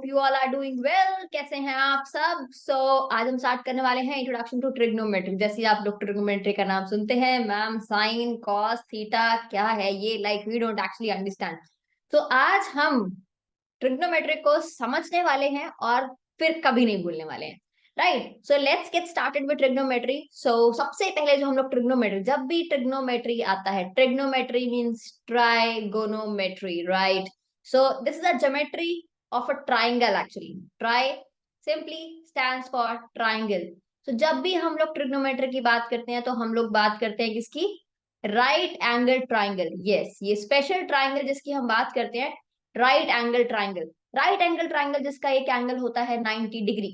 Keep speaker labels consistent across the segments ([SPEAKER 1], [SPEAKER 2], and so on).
[SPEAKER 1] Hope you all are doing well. कैसे हैं आप सब? आज हम स्टार्ट करने वाले हैं इंट्रोडक्शन टू ट्रिग्नोमेट्री। जैसे आप लोग ट्रिग्नोमेट्री का नाम सुनते हैं, मैम साइन कॉस थीटा क्या है ये, like we don't actually understand. तो आज हम ट्रिग्नोमेट्री को समझने वाले हैं और फिर कभी नहीं भूलने वाले हैं। Right, so let's get started with trigonometry. So सबसे पहले जो हम लोग ट्रिग्नोमेट्री, जब भी ट्रिग्नोमेट्री आता है, trigonometry means trigonometry, right? So this is a geometry of a triangle actually. Tri simply stands for triangle. So जब भी हम लोग ट्रिग्नोमेट्री की बात करते हैं तो हम लोग बात करते हैं किसकी? Right angle triangle. यस, ये स्पेशल ट्राइंगल जिसकी हम बात करते हैं, right angle triangle. Right angle triangle जिसका एक एंगल होता है 90 डिग्री।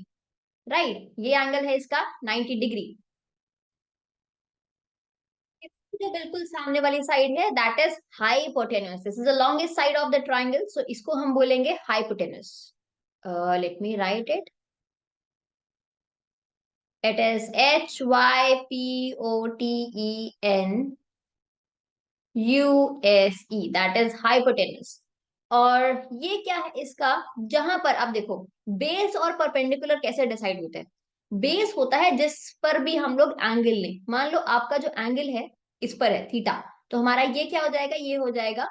[SPEAKER 1] राइट, ये एंगल है इसका 90 डिग्री। जो बिल्कुल सामने वाली साइड है that is hypotenuse. This is the longest side of the triangle, so इसको हम बोलेंगे hypotenuse. Let me write it. It is HYPOTENUSE, that is hypotenuse. और ये क्या है इसका? जहां पर आप देखो, बेस और परपेंडिकुलर कैसे डिसाइड होता है? बेस होता है जिस पर भी हम लोग एंगल लें। मान लो आपका जो एंगल है इस पर है थीटा, तो हमारा ये क्या हो जाएगा? ये हो जाएगा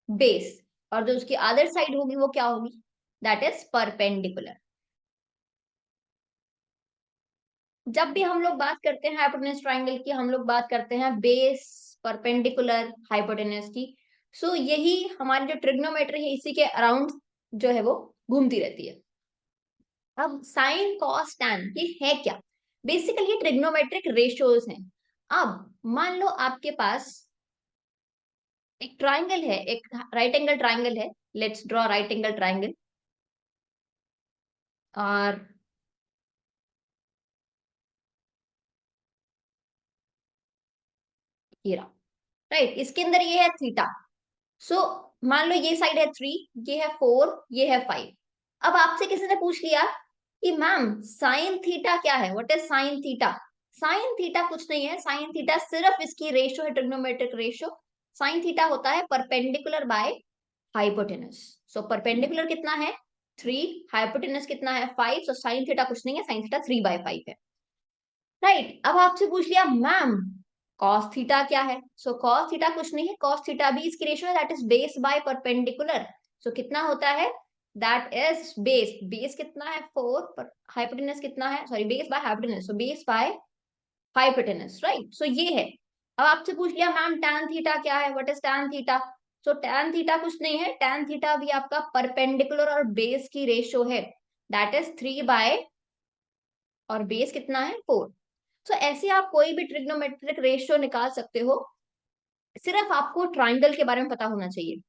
[SPEAKER 1] बेस। और जो उसकी अदर साइड होगी वो क्या होगी? That is perpendicular. जब भी हम लोग बात करते हैं हाइपोटेन्यूस ट्राइंगल की, हम लोग बात करते हैं बेस, परपेंडिकुलर, हाइपोटेन्यूस की। सो यही हमारी जो ट्रिग्नोमेट्री है इसी के अराउंड जो है वो घूमती रहती है। अब साइन कॉस टैन ये है क्या? बेसिकली ये ट्रिग्नोमेट्रिक रेशियोज हैं। अब मान लो आपके पास एक ट्राइंगल है, एक राइट एंगल ट्राइंगल है। Let's draw right angle triangle. और ये रहा, राइट, इसके अंदर ये है थीटा। सो मान लो ये साइड है 3, ये है 4, ये है 5। अब आपसे किसी ने पूछ लिया कि मैम साइन थीटा क्या है? What is sine theta? Sine theta कुछ नहीं है। साइन थीटा सिर्फ इसकी रेशियो है, ट्रिग्नोमेट्रिक रेशियो। साइन थीटा होता है perpendicular by hypotenuse. So perpendicular कितना है? 3, हाइपोटेनस कितना है? 5। सो साइन थीटा कुछ नहीं है, साइन थीटा 3/5 है। राइट, अब आपसे पूछ लिया मैम कॉस थीटा क्या है? सो कॉस थीटा कुछ नहीं है, कॉस थीटा भी इसकी रेशियो है, that is base by perpendicular. So कितना होता है? That is base. बेस कितना है? 4 पर हाइपोटेनस कितना है? Sorry, base by hypotenuse, so base by hypotenuse, right? So ये है। अब आपसे पूछ लिया मैम tan थीटा क्या है? What is tan theta? So tan theta कुछ नहीं है, tan थीटा भी आपका परपेंडिकुलर और बेस की रेशियो है, दैट इज 3 बाय, और बेस कितना है? 4। तो ऐसे आप कोई भी ट्रिग्नोमेट्रिक रेशियो निकाल सकते हो, सिर्फ आपको ट्राइंगल के बारे में पता होना चाहिए।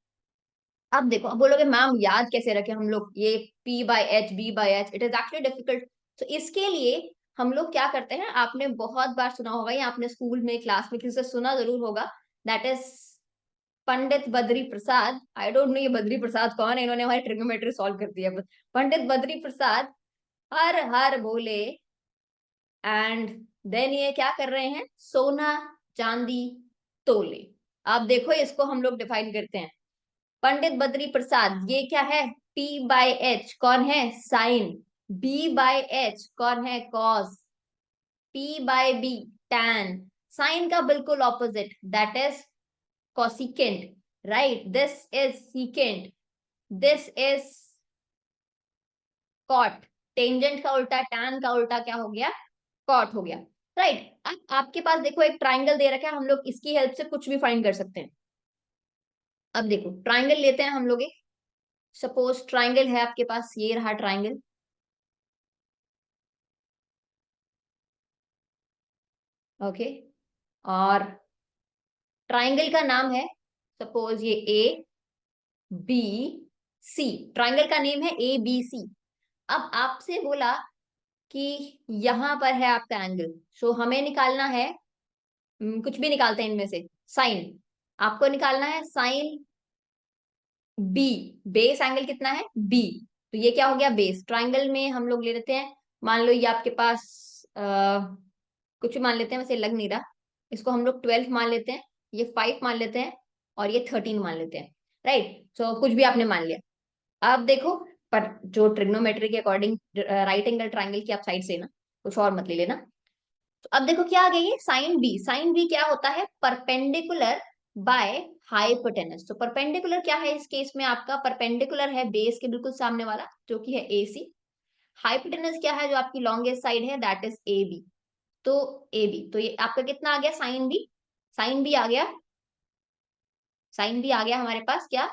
[SPEAKER 1] अब देखो, अब बोलोगे मैम याद कैसे रखें हम लोग ये P/H, B/H? It is actually difficult. तो इसके लिए हम लोग क्या करते हैं, आपने बहुत बार सुना होगा या आपने स्कूल में क्लास में किसी से सुना जरूर होगा, that is Pandit Badri Prasad. I don't know ये बद्री प्रसाद कौन है, इन्होंने हमारी ट्रिग्नोमेट्री सॉल्व कर दिया। पंडित बद्री प्रसाद हर हर बोले, एंड देन ये क्या कर रहे हैं? सोना चांदी तोले। आप देखो इसको हम लोग डिफाइन करते हैं। पंडित बद्री प्रसाद ये क्या है? P/H कौन है? साइन। B/H कौन है? कॉस। P/B tan. साइन का बिल्कुल opposite, that is cosecant, right? This is secant, this is cot. Tangent का उल्टा, टैन का उल्टा क्या हो गया? कॉट हो गया, राइट? अब आपके पास देखो एक ट्राइंगल दे रखा है, हम लोग इसकी हेल्प से कुछ भी फाइंड कर सकते हैं। अब देखो ट्राइंगल लेते हैं हम लोग एक, सपोज ट्राइंगल है आपके पास, ये रहा ट्राइंगल। ओके, और ट्राइंगल का नाम है, सपोज ये ABC। ट्राइंगल का नेम है ABC। अब आपसे बोला कि यहां पर है आपका एंगल, सो हमें निकालना है, कुछ भी निकालते हैं इनमें से, साइन। आपको निकालना है साइन बी। बेस एंगल कितना है? बी। तो ये क्या हो गया? बेस। ट्राइंगल में हम लोग ले लेते हैं, मान लो ये आपके पास कुछ भी मान लेते हैं, वैसे लग नहीं रहा। इसको हम लोग 12 मान लेते हैं, ये 5 मान लेते हैं, और ये 13 मान लेते हैं, राइट? सो कुछ भी आपने मान लिया। अब देखो पर जो ट्रिग्नोमेट्री के अकॉर्डिंग राइट एंगल ट्राइंगल की आप साइड से ना, कुछ और मत ले लेना। तो अब देखो क्या आ गई है, साइन बी। साइन बी क्या होता है, परपेंडिकुलर बाय हाइपोटेनस। तो परपेंडिकुलर क्या है इस केस में, आपका परपेंडिकुलर है बेस के बिल्कुल सामने वाला जो कि है ए सी। हाइपोटेनस क्या है, जो आपकी लॉन्गेस्ट साइड है, दैट इज ए बी। तो ए बी, तो ये आपका कितना आ गया, साइन बी। साइन बी आ गया, साइन बी आ गया हमारे पास क्या,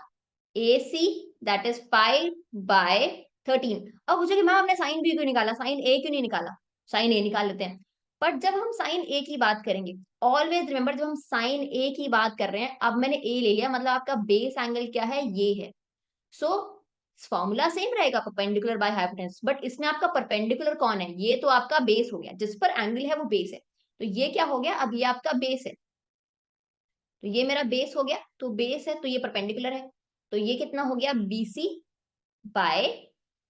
[SPEAKER 1] ए सी, दैट इज 5/13। अब पूछे मैम हमने साइन बी क्यों निकाला, साइन ए क्यों नहीं निकाला, साइन ए निकाल लेते हैं। बट जब हम साइन ए की बात करेंगे, ऑलवेज रिमेंबर जब हम साइन ए की बात कर रहे हैं, अब मैंने ए ले लिया, मतलब आपका बेस एंगल क्या है, ये है। सो फॉर्मूला सेम रहेगा, परपेंडिकुलर बाय हाइपोटेनस, बट इसमें आपका परपेंडिकुलर कौन है, ये तो आपका बेस हो गया, जिस पर एंगल है वो बेस है। तो ये क्या हो गया, अब ये आपका बेस है, तो ये मेरा बेस हो गया, तो बेस है तो ये परपेंडिकुलर है। तो ये कितना हो गया, BC by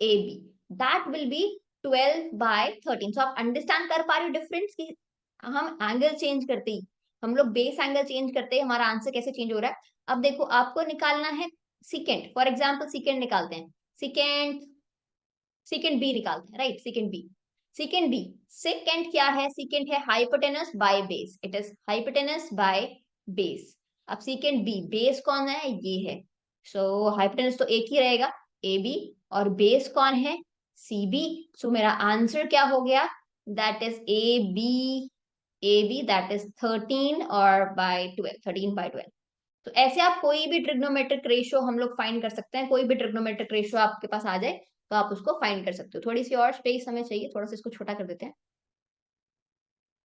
[SPEAKER 1] AB, that will be 12/13। सो आप अंडरस्टैंड कर पा रहे हो डिफरेंस की, हम एंगल चेंज करते ही, हम लोग बेस एंगल चेंज करते ही हमारा आंसर कैसे चेंज हो रहा है। अब देखो आपको निकालना है सिकेंड, फॉर एग्जाम्पल सिकेंड निकालते हैं, सिकेंड, सिकेंड बी निकालते हैं, right, secant B. Secant B, secant क्या है, सिकेंड है hypotenuse by base, it is hypotenuse by base. अब सिकेंड बी, बेस कौन है, ये है, सो हाइपोटेनस तो एक ही रहेगा, ए बी, और बेस कौन है, सी बी। सो मेरा आंसर क्या हो गया, that is A B that is 13 और 13/12। तो ऐसे आप कोई भी ट्रिग्नोमेट्रिक रेशियो हम लोग फाइंड कर सकते हैं, कोई भी ट्रिग्नोमेट्रिक रेशियो आपके पास आ जाए तो आप उसको फाइंड कर सकते हो। थोड़ी सी और स्पेस हमें चाहिए, थोड़ा सा इसको छोटा कर देते हैं।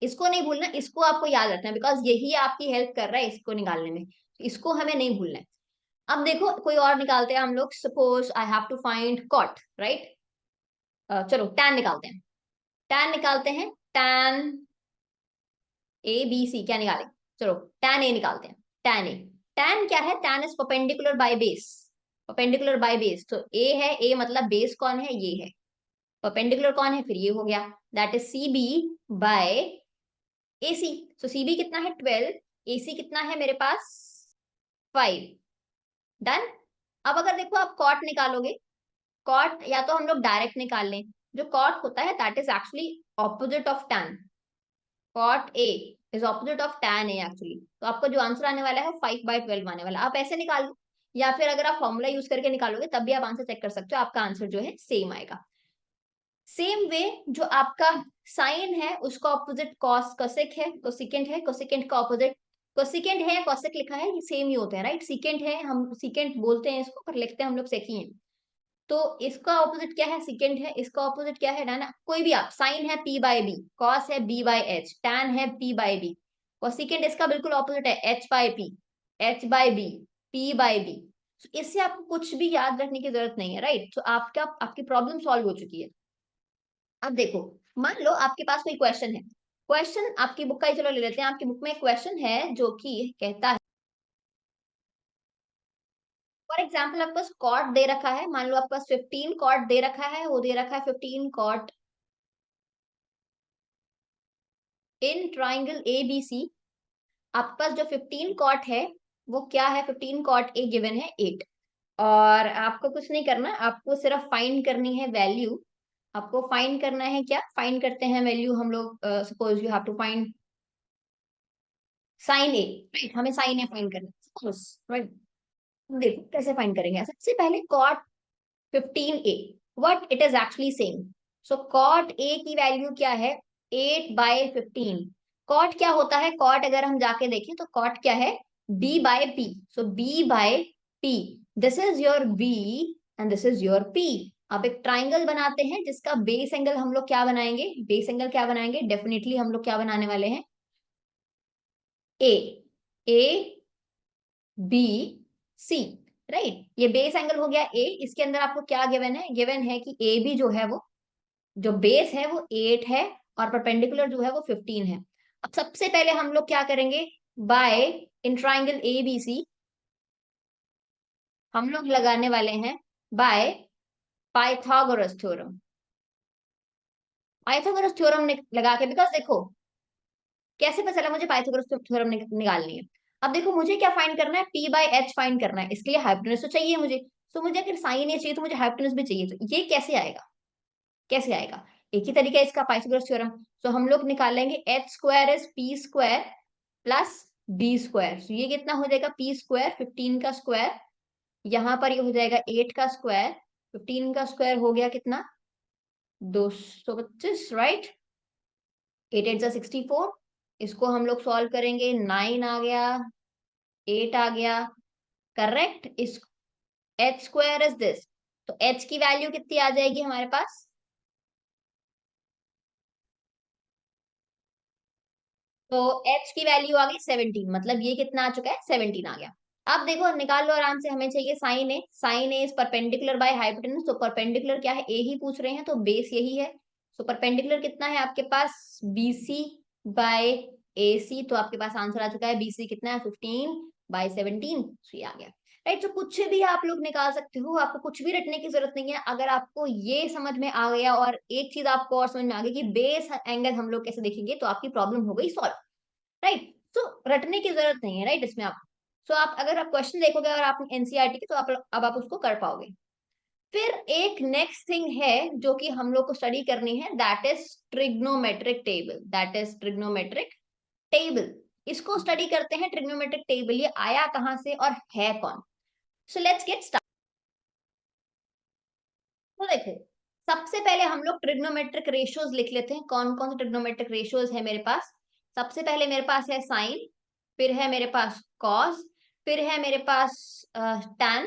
[SPEAKER 1] इसको नहीं भूलना, इसको आपको याद रखना है, बिकॉज यही आपकी हेल्प कर रहा है इसको निकालने में, इसको हमें नहीं भूलना है। अब देखो कोई और निकालते हैं हम लोग, suppose I have to find cot, right. चलो टैन निकालते हैं, टैन निकालते हैं, टैन ए बी सी क्या निकालें, चलो टैन ए निकालते हैं, टैन ए। टैन क्या है, tan is perpendicular by base, perpendicular by base. तो ए है, ए मतलब बेस कौन है, ये है, परपेंडिकुलर कौन है, फिर ये हो गया, that is C B by A C. So C B कितना है 12, ए सी कितना है मेरे पास 5। डन। अब अगर देखो आप कॉट निकालोगे, कॉट या तो हम लोग डायरेक्ट निकाल लें, जो कॉट होता है that is actually opposite of tan, cot A is opposite of tan A actually. तो आपका जो आंसर आने वाला है 5/12 आने वाला, आप ऐसे निकाल लो, या फिर अगर आप फॉर्मूला यूज करके निकालोगे तब भी आप आंसर चेक कर सकते हो, आपका आंसर जो है सेम आएगा। सेम वे जो आपका साइन है उसका ऑपोजिट कॉस कोसेक है, कोसिकेंट है, कोसिकेंट का ऑपोजिट कोसिकेंट है, कोसेक लिखा है, ये सेम ही होते हैं, राइट। सिकेंट है, हम सिकेंट बोलते हैं इसको, पर लिखते हैं हम लोग सेक ही है। तो इसका ऑपोजिट क्या है, सिकेंट है, इसका ऑपोजिट क्या है, ना कोई भी आप, साइन है P/B, कॉस है B/H, टैन है P/B, कोसिकेंट इसका बिल्कुल ऑपोजिट है H/P, H/B, P/B। इससे आपको कुछ भी याद रखने की जरूरत नहीं है, राइट। तो आपका आपकी प्रॉब्लम सॉल्व हो चुकी है। अब देखो, मान लो आपके पास कोई क्वेश्चन है, क्वेश्चन आपकी बुक का ही चलो ले लेते हैं, आपकी बुक में क्वेश्चन है जो कि कहता है, फॉर एग्जाम्पल आपके पास कॉट दे रखा है, मान लो आपके पास 15 कॉट दे रखा है, वो दे रखा है 15 कॉट इन ट्राइंगल ABC। आपके पास जो 15 कॉट है वो क्या है, 15 कॉट ए गिवन है 8। और आपको कुछ नहीं करना, आपको सिर्फ फाइंड करनी है वैल्यू। आपको फाइंड करना है, क्या फाइंड करते हैं वैल्यू हम लोग, suppose you have to find sine A, right, हमें साइन ए फाइंड करना है, राइट। देखो कैसे फाइंड करेंगे, सबसे पहले cot 15a, what it is actually saying. So cot A की वैल्यू क्या है, 8/15। कॉट क्या होता है, कॉट अगर हम जाके देखें तो कॉट क्या है, B/P। So B/P, this is your B and this is your P। आप एक ट्राइंगल बनाते हैं जिसका बेस एंगल हम लोग क्या बनाएंगे, बेस एंगल क्या बनाएंगे, डेफिनेटली हम लोग क्या बनाने वाले हैं, ए, ए बी सी, राइट। ये बेस एंगल हो गया ए, इसके अंदर आपको क्या गिवन है, गिवन है कि ए बी जो है वो, जो बेस है वो 8 है, और परपेंडिकुलर जो है वो 15 है। अब सबसे पहले हम लोग क्या करेंगे, बाय इन ट्राइंगल ABC हम लोग लगाने वाले हैं by Pythagoras theorem. Pythagoras theorem लगा के, बिकॉज देखो कैसे पता चला मुझे पाइथागोरस थ्योरम निकालनी है। अब देखो मुझे क्या फाइंड करना है, P/H फाइंड करना है, इसके लिए हाइपोटेनस तो चाहिए मुझे। सो मुझे अगर साइन ए चाहिए तो मुझे हाइपोटेन्यूज भी चाहिए, तो ये कैसे आएगा, कैसे आएगा? एक ही तरीका है इसका, पाइथागोरस थ्योरम। सो हम लोग निकालेंगे H square is P square plus B square. So ये कितना हो जाएगा, पी स्क्वायर 15 का स्क्वायर, यहाँ पर ये हो जाएगा 8 का स्क्वायर, 15 का स्क्वायर हो गया कितना, 225, राइट। 8 8 64, इसको हम लोग सॉल्व करेंगे, 9 आ गया, 8 आ गया, करेक्ट। इस एच स्क्वायर इज दिस, तो एच की वैल्यू कितनी आ जाएगी हमारे पास, तो एच की वैल्यू आ गई 17, मतलब ये कितना आ चुका है, 17 आ गया। अब देखो निकाल लो आराम से, हमें चाहिए sine A, sine A is perpendicular by hypotenuse, तो परपेंडिकुलर क्या है, ए ही पूछ रहे हैं तो बेस यही है। सो परपेंडिकुलर कितना है आपके पास, बीसी बाय एसी, तो आपके पास आंसर आ चुका है, बीसी कितना है, 15/17, सो ये आ गया, राइट। तो कुछ भी आप लोग निकाल सकते हो, आपको कुछ भी रटने की जरूरत नहीं है। अगर आपको ये समझ में आ गया और एक चीज आपको और समझ में आ गई कि बेस एंगल हम लोग कैसे देखेंगे, तो आपकी प्रॉब्लम हो गई सॉल्व, राइट। तो रटने की जरूरत नहीं है, राइट, इसमें आप, सो आप अगर आप क्वेश्चन देखोगे और आप एनसीईआरटी की, तो आप अब आप उसको कर पाओगे। फिर एक नेक्स्ट थिंग है जो कि हम लोग को स्टडी करनी है, that is trigonometric table, that is trigonometric table. इसको स्टडी करते हैं, ट्रिग्नोमेट्रिक टेबल ये आया कहां से और है कौन। सो लेट्स गेट स्टार्ट। तो देखो, सबसे पहले हम लोग ट्रिग्नोमेट्रिक रेशियोज लिख लेते हैं, कौन कौन से ट्रिग्नोमेट्रिक रेशियोज है मेरे पास। सबसे पहले मेरे पास है साइन, फिर है मेरे पास कॉस, फिर है मेरे पास टैन,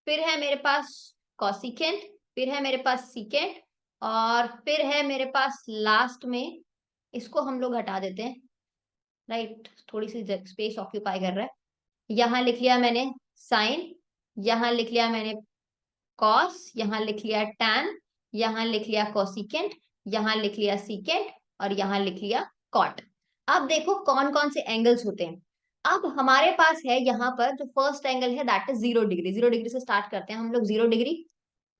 [SPEAKER 1] फिर है मेरे पास कॉसिकेंट, फिर है मेरे पास सीकेंट, और फिर है मेरे पास लास्ट में, इसको हम लोग हटा देते हैं, राइट, थोड़ी सी स्पेस ऑक्यूपाई कर रहा है। यहाँ लिख लिया मैंने साइन, यहाँ लिख लिया मैंने कॉस, यहाँ लिख लिया टैन, यहाँ लिख लिया कोसिकेंट, यहाँ लिख लिया सीकेंट, और यहाँ लिख लिया कॉट। अब देखो कौन कौन से एंगल्स होते हैं। अब हमारे पास है यहाँ पर जो फर्स्ट एंगल है दैट इज 0 डिग्री, 0 डिग्री से स्टार्ट करते हैं हम लोग, 0 डिग्री,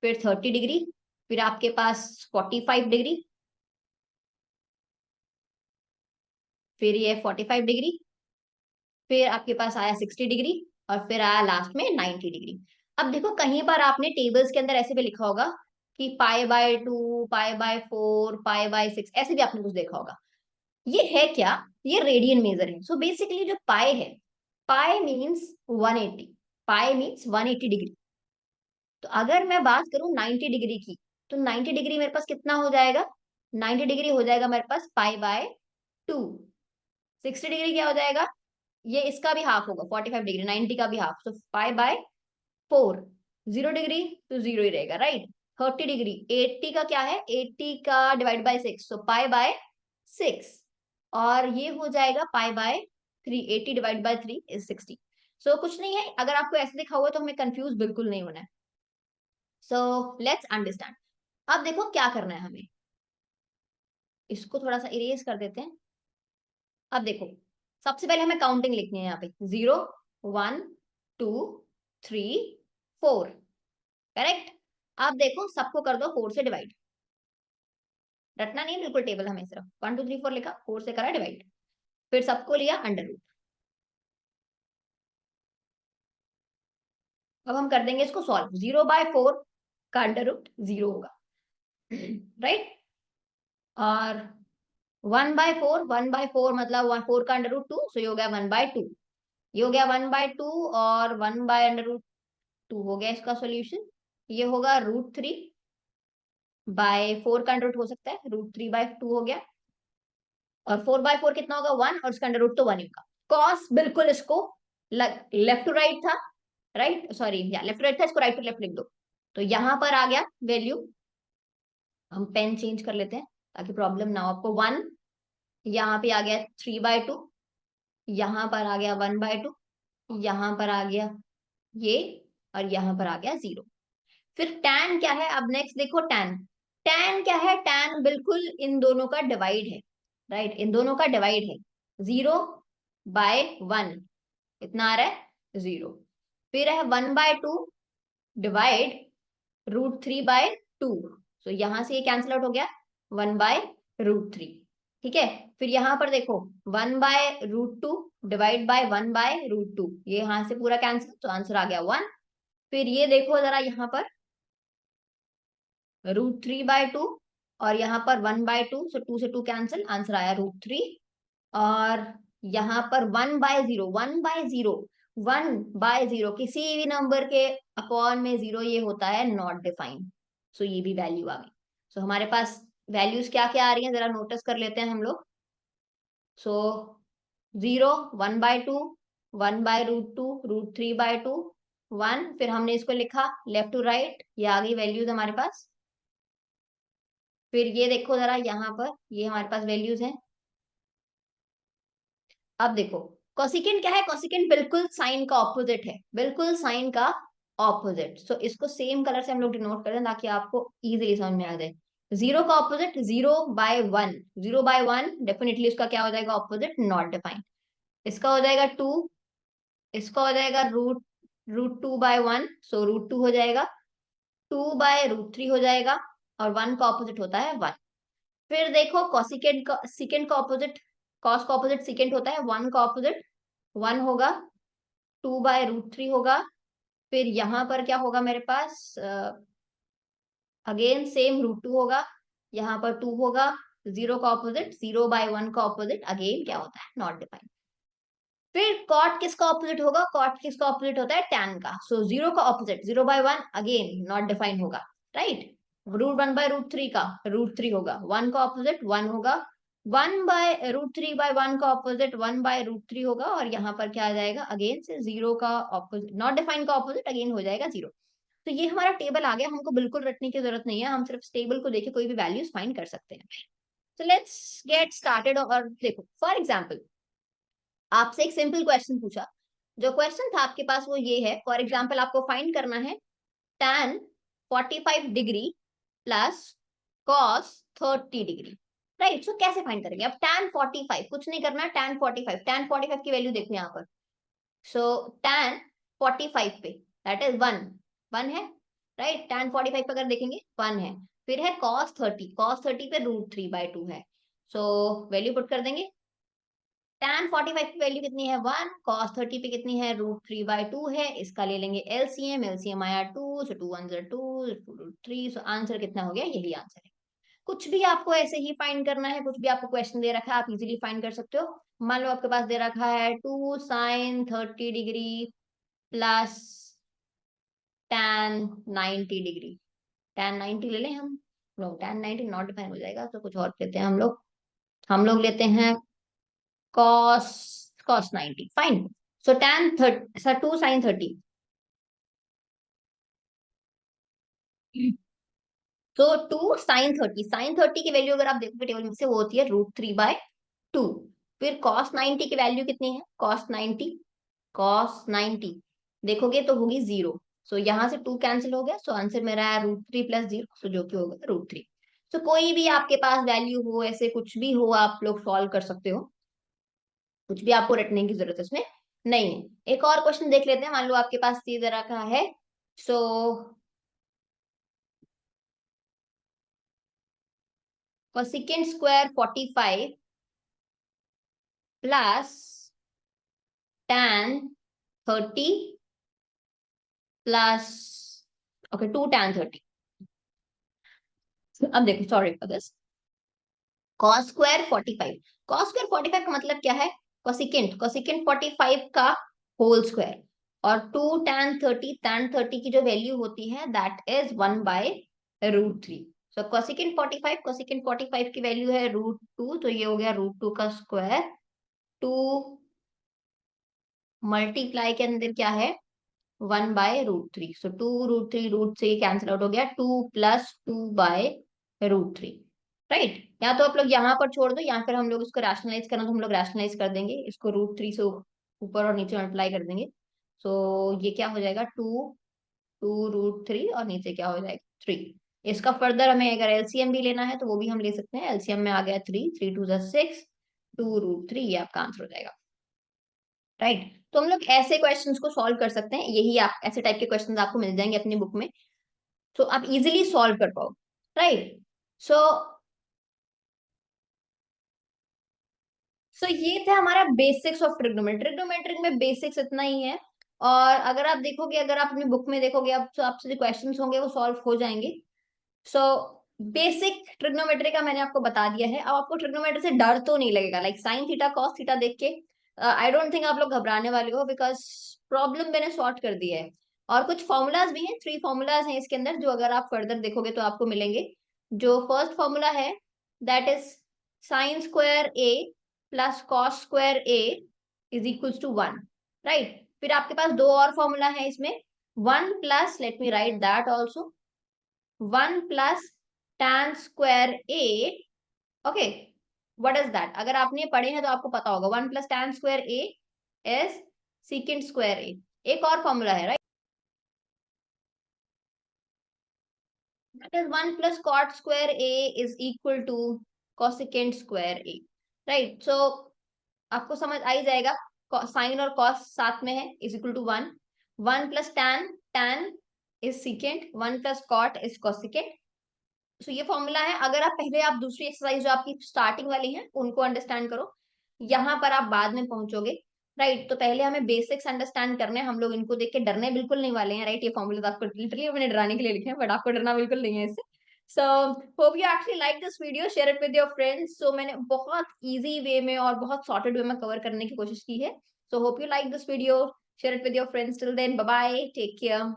[SPEAKER 1] फिर 30 डिग्री, फिर आपके पास 45 डिग्री, फिर ये 45 डिग्री, फिर आपके पास आया 60 डिग्री, और फिर आया लास्ट में 90 डिग्री। अब देखो कहीं पर आपने टेबल्स के अंदर ऐसे भी लिखा होगा कि पाई/2, पाई/4, पाई/6, ऐसे भी आपने कुछ देखा होगा। ये है क्या, ये रेडियन मेजर है। सो बेसिकली जो पाई है, पाई मीन्स 180, पाई मीन्स 180 डिग्री। तो अगर मैं बात करूं 90 डिग्री की, तो 90 डिग्री मेरे पास कितना हो जाएगा, 90 डिग्री हो जाएगा मेरे पास पाई/2। 60 डिग्री क्या हो जाएगा, ये इसका भी हाफ होगा, 45 डिग्री, 90 का भी हाफ, तो पाई/4। 0 डिग्री तो जीरो ही रहेगा, राइट। 30 डिग्री, 80 का क्या है, 80 का डिवाइड बाय 6, तो पाई/6, और ये हो जाएगा पाई/3, 80 डिवाइड बाय 3 इज 60। सो कुछ नहीं है, अगर आपको ऐसे दिखा हुआ तो हमें कंफ्यूज बिल्कुल नहीं होना है। So let's understand. अब देखो क्या करना है हमें, इसको थोड़ा सा इरेज कर देते हैं। अब देखो, सबसे पहले हमें काउंटिंग लिखनी है यहाँ पे, 0 1 2 3 4, करेक्ट। अब देखो सबको कर दो 4 से डिवाइड, रटना नहीं है बिल्कुल टेबल, हमें सिर्फ 1 2 3 4 लिखा, 4 से करा डिवाइड, फिर सबको लिया अंडर रूट। अब हम कर देंगे इसको सॉल्व, 0/4 का अंडर रूट 0 होगा, राइट। और 1/4, 1/4 मतलब 4 का अंडर रूट 2, सो ये हो गया 1/2, ये हो गया 1/2, और 1/√2 हो गया इसका सॉल्यूशन। ये होगा √3/4 का अंडर रूट हो सकता है, √3/2 हो गया, और 4/4 कितना होगा, 1, और इसका अंडर रूट तो 1 ही होगा। कॉस बिल्कुल इसको लेफ्ट टू राइट था, राइट, सॉरी या लेफ्ट टू राइट था, इसको राइट टू लेफ्ट लिख दो। तो यहां पर आ गया वैल्यू, हम पेन चेंज कर लेते हैं ताकि प्रॉब्लम ना हो आपको। 1, यहाँ पे आ गया 3/2, यहाँ पर आ गया 1/2, यहाँ पर आ गया ये, और यहाँ पर आ गया 0। फिर टैन क्या है, अब नेक्स्ट देखो टैन, टैन क्या है, टैन बिल्कुल इन दोनों का डिवाइड है, राइट, इन दोनों का डिवाइड है, 0/1 कितना आ रहा है, 0। फिर है 1/2 डिवाइड √3/2, तो यहां से ये कैंसिल आउट हो गया, 1/√3, ठीक है। फिर यहाँ पर देखो 1/√2 डिवाइड बाय 1/√2, ये यहां से पूरा कैंसिल, तो आंसर आ गया 1। फिर ये देखो जरा यहाँ पर √3/2 और यहाँ पर 1/2, सो 2 से 2 कैंसिल, आंसर आया √3। और यहाँ पर 1/0, 1/0, 1/0 किसी भी नंबर के अपॉन में जीरो ये होता है नॉट डिफाइंड। सो ये भी वैल्यू आ गई। सो हमारे पास वैल्यूज क्या क्या आ रही हैं, जरा नोटिस कर लेते हैं हम लोग। सो 0, 1/2, 1/√2, √3/2, 1, फिर हमने इसको लिखा लेफ्ट टू राइट, ये आ गई वैल्यूज हमारे पास। फिर ये देखो जरा यहाँ पर, ये हमारे पास वैल्यूज हैं। अब देखो कोसिकेंट क्या है, कोसिकेंट बिल्कुल साइन का ऑपोजिट है, बिल्कुल साइन का ऑपोजिट। सो इसको सेम कलर से हम लोग डिनोट कर दें ताकि आपको इजीली समझ में आ जाए। जीरो का ऑपोजिट 0/1, 0/1 डेफिनेटली उसका क्या हो जाएगा ऑपोजिट, नॉट डिफाइंड। इसका हो जाएगा 2, इसका हो जाएगा √2/1, सो √2 हो जाएगा, 2/√3 हो जाएगा, और 1 का ऑपोजिट होता है 1। फिर देखो कॉसिकेंट का, सिकेंट का ऑपोजिट, कॉस का ऑपोजिट सिकेंट होता है, 1 का ऑपोजिट 1 होगा, 2/√3 होगा। फिर यहाँ पर क्या होगा मेरे पास, अगेन सेम √2 होगा, यहाँ पर 2 होगा, जीरो का ऑपोजिट, 0/1 का ऑपोजिट अगेन क्या होता है, नॉट डिफाइंड। फिर कॉट किसका ऑपोजिट होगा, कॉट किसका ऑपोजिट होता है, टैन का। सो जीरो का ऑपोजिट 0/1 अगेन नॉट डिफाइंड होगा, राइट। √1/√3 का √3 होगा, 1 का ऑपोजिट 1 होगा, 1/√3/1 का ऑपोजिट 1/√3 होगा, और यहाँ पर क्या आ जाएगा, अगेन से जीरो का ऑपोजिट, नॉट डिफाइंड का ऑपोजिट अगेन हो जाएगा जीरो। तो ये हमारा टेबल आ गया, हमको बिल्कुल रटने की जरूरत नहीं है, हम सिर्फ टेबल को देखे कोई भी वैल्यूज फाइंड कर सकते हैं। तो लेट्स गेट स्टार्टेड। और देखो फॉर एग्जाम्पल आपसे एक सिंपल क्वेश्चन पूछा, जो क्वेश्चन था आपके पास वो ये है, फॉर एग्जाम्पल आपको फाइंड करना है tan 45 degree plus cos 30 degree, right. So कैसे फाइंड करेंगे, अब tan 45 कुछ नहीं करना, tan 45 की वैल्यू देखो यहाँ पर। सो tan 45 पे दैट इज 1, 1 है, राइट। tan 45 पे अगर देखेंगे 1 है। फिर है cos 30 पे √3/2 है। सो वैल्यू पुट कर देंगे, tan 45 की वैल्यू कितनी है 1, cos 30 पे कितनी है √3/2 है, इसका ले लेंगे एलसीएम, एलसीएम आया 2, सो 2 1 2, 2√3, सो आंसर कितना हो गया, यही आंसर है। कुछ भी आपको ऐसे ही फाइंड करना है, कुछ भी आपको क्वेश्चन दे रखा है आप इजीली फाइंड कर सकते हो। मान लो आपके पास दे रखा है 2 sin 30 degree plus tan 90 degree, tan 90 ले लें हम लोग, tan 90 नॉट डिफाइन हो जाएगा, तो कुछ और लेते हैं हम लोग लेते हैं cos cos 90, फाइन। सो tan 30, सर 2 sin 30, तो 2 sin 30 की वैल्यू अगर आप देखोगे टेबल में से वो होती है √3/2। फिर cos 90 की वैल्यू कितनी है, cos 90 देखोगे तो होगी 0। सो यहाँ से 2 कैंसिल हो गया, सो आंसर मेरा है √3 + 0, सो जो कि होगा √3। सो कोई भी आपके पास वैल्यू हो, ऐसे कुछ भी हो आप लोग सॉल्व कर सकते हो, कुछ भी आपको रटने की जरूरत इसमें नहीं है। एक और क्वेश्चन देख लेते हैं, मान लो आपके पास इस तरह का है। सो cosecant square 45 plus tan 30 plus, okay 2 tan 30। अब देखो sorry for this, cos square 45, cos square 45 का मतलब क्या है, cosecant 45 का होल स्क्वायर, और 2 tan 30 की जो वैल्यू होती है दैट इज 1/√3। सो cosecant 45 की वैल्यू है √2, तो ये हो गया √2 का स्क्वायर, 2 मल्टीप्लाई के अंदर क्या है 1/√3, सो 2√3 रूट से कैंसिल आउट हो गया, 2 + 2/√3, राइट। या तो आप लोग यहाँ पर छोड़ दो, या फिर हम लोग इसको रैशनलाइज करना तो हम लोग रैशनलाइज कर देंगे, इसको √3 से ऊपर और नीचे मल्टीप्लाई कर देंगे। सो ये क्या हो जाएगा 2 √3 और नीचे क्या हो जाएगा 3। इसका फर्दर हमें अगर एलसीएम भी लेना है तो वो भी हम ले सकते हैं, एलसीएम में आ गया 3, 3 2 6, 2√3, ये आपका आंसर हो जाएगा, राइट। तो हम लोग ऐसे क्वेश्चंस को सॉल्व कर सकते हैं, यही आप ऐसे टाइप के क्वेश्चंस आपको मिल जाएंगे अपनी बुक में, तो आप इजीली सॉल्व कर पाओ, राइट। सो सो ये था हमारा बेसिक्स ऑफ ट्रिग्नोमेट्री। ट्रिग्नोमेट्री में बेसिक्स इतना ही है, और अगर आप देखोगे, अगर आप अपनी बुक में देखोगे, अब तो आपसे जो क्वेश्चंस होंगे वो सॉल्व हो जाएंगे। सो बेसिक ट्रिग्नोमेट्री का मैंने आपको बता दिया है। अब आपको ट्रिग्नोमेट्री से डर तो नहीं लगेगा, like sine theta cos theta देख के आई डोंट थिंक आप लोग घबराने वाले हो, बिकॉज प्रॉब्लम मैंने सॉर्ट कर दी है। और कुछ फॉर्मूलाज भी हैं, 3 फॉर्मूलाज हैं इसके अंदर, जो अगर आप फर्दर देखोगे तो आपको मिलेंगे। जो फर्स्ट फॉर्मूला है that is sine square A plus cos square A is equals to 1, right. फिर आपके पास दो और फॉर्मूला है इसमें, 1 plus, let me write that also, 1 plus tan square A, okay. What is that? अगर आपने पढ़े हैं तो आपको पता होगा, 1 plus tan square A is secant square A. एक और फॉर्मूला है, right, that is 1 plus cot square A is equal to cosecant square A, right. So आपको समझ आ ही जाएगा, साइन और कॉस साथ में है, is equal to 1। 1 plus tan, tan is secant, 1 plus cot is cosecant. तो ये फॉर्मूला है। अगर आप पहले आप दूसरी एक्सरसाइज जो आपकी स्टार्टिंग वाली है उनको अंडरस्टैंड करो, यहाँ पर आप बाद में पहुंचोगे, राइट। तो पहले हमें बेसिक्स अंडरस्टैंड करने हैं, हम लोग इनको देख के डरने बिल्कुल नहीं वाले हैं, राइट। ये फॉर्मूला आपको लिटरली मैंने डराने के लिए लिखे हैं, बट आपको डरना बिल्कुल नहीं है इससे। So hope you actually like this video, share it with your friends. So मैंने बहुत इजी वे में और बहुत सॉर्टेड वे में कवर करने की कोशिश की है। So hope you like this video, share it with your friends. Till then bye bye, take care.